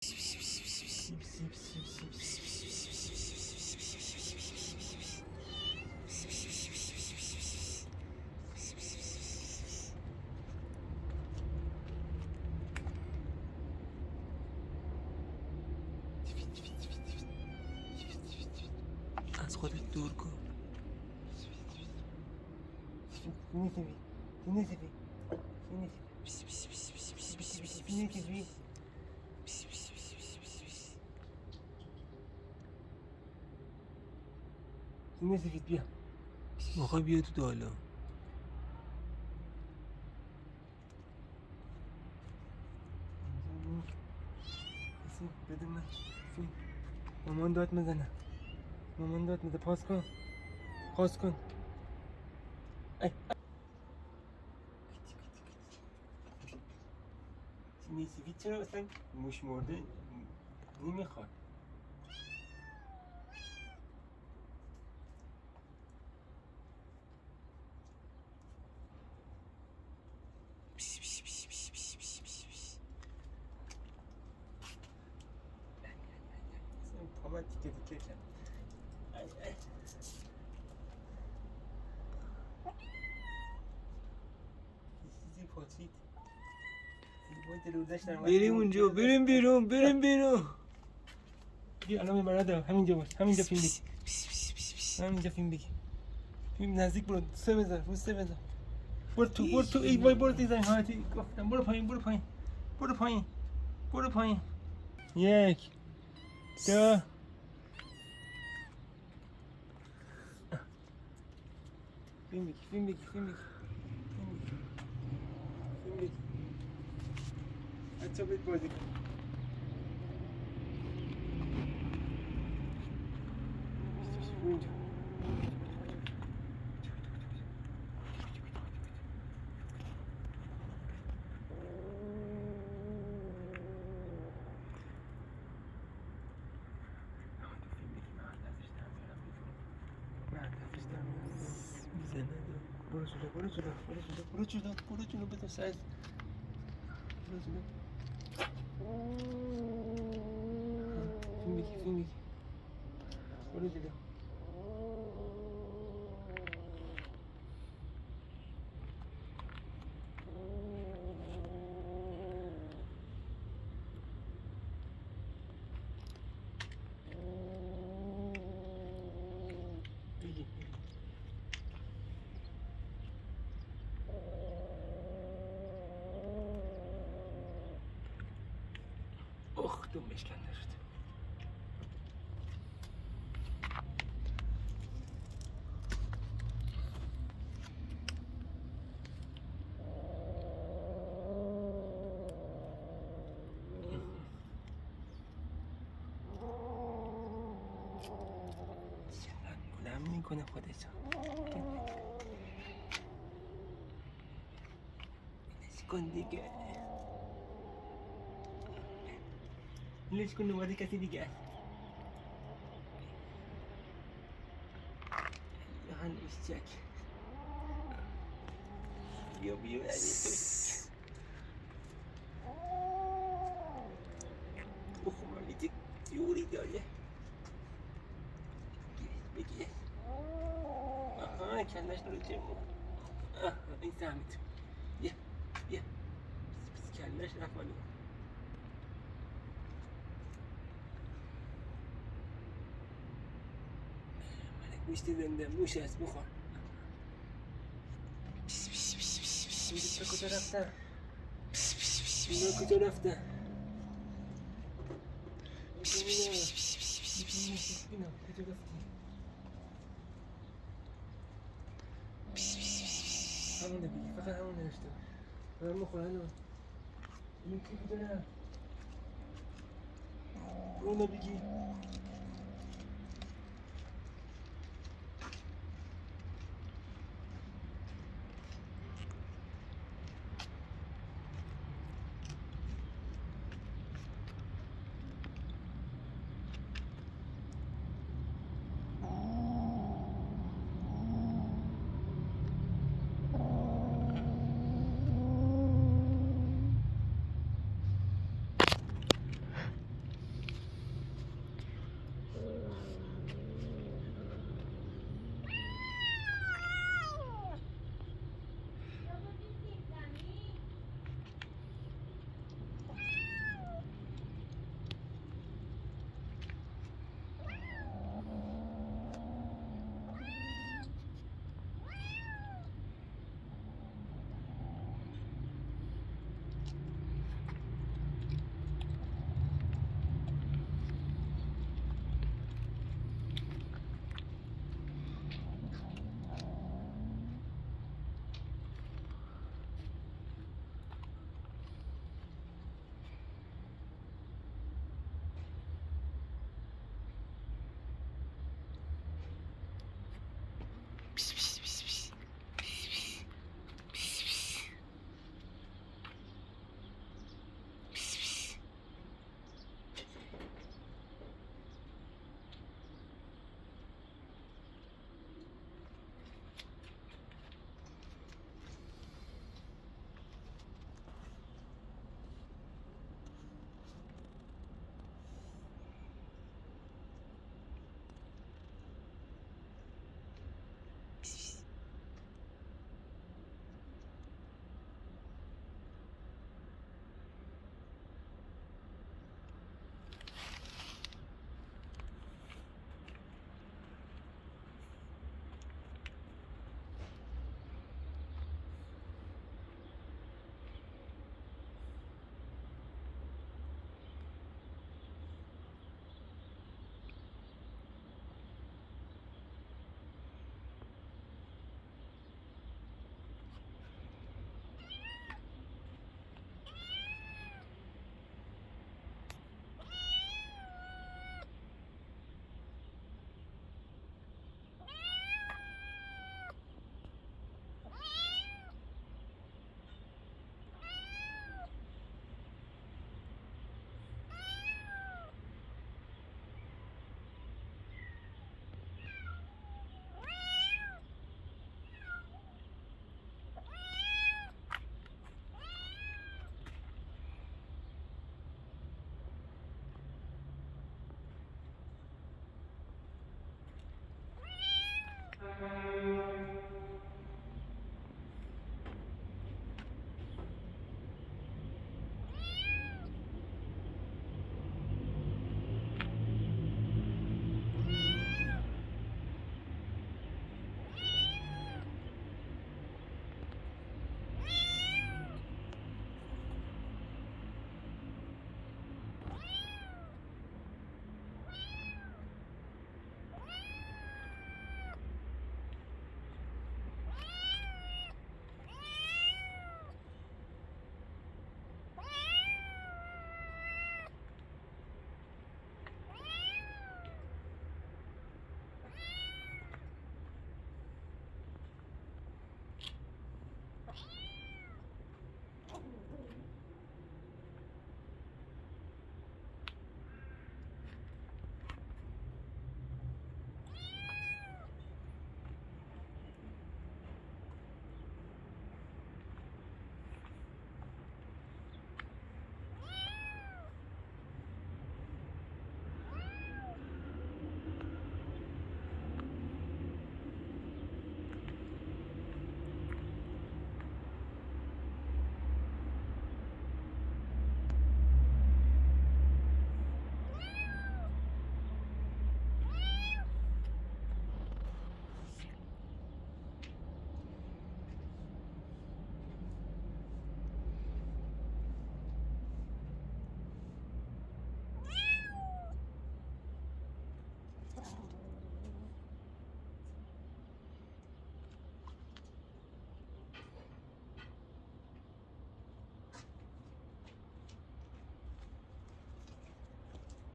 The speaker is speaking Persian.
از خودت دور کن. سینه سفید بیا. میخوای بیا تو دالا. بده من. مامان داد میزنه. مامان داد میزنه. پاس کن. پاس کن. ای. سینه سفید چرا اصلا موش مرده نمیخواد. پامت تیکه تیکه کرد. چیزی پاچید. بریم اونجا. بریم بیرون. بریم بیرون. بیا الان میبرد. همینجا باش. همینجا فیلم بگی. همینجا فیلم بگی. فیلم نزدیک برو. سه بزن. رو سه بزن. برو تو. برو تو. ای وای برو دیزاین هاتی. گفتم برو پایین. برو پایین. برو پایین. برو پایین. یک. دو. فیلم بگی. فیلم بگی. فیلم بگی. فیلم بگی. بچه بید بازی کن. اونجا. برو جلو. برو جلو. برو جلو. برو جلو. برو جلو. بده سعید. برو جلو. فیلم بگی. فیلم بگی. برو جلو. بگی. اخ دمش کنده شد. بلند میکنه خودش. اینش کن دیگه. اینش کن نوازی کسی دیگه. هنوز چک. بیا بیا اوه مامیتی یوری داره. بگی. آها کندش رو جمع. این سهمت. بیا بیا. بس کندش رفت مالو. ملک گوشت زنده موش هست بخور. تو کجا رفتن؟ اینا کجا رفتن؟ اینا کجا رفتن؟ همونه بگی. فقط همون نوشته باش. دارم میخورن الان. این کی کجا رفت؟ اونو بگی.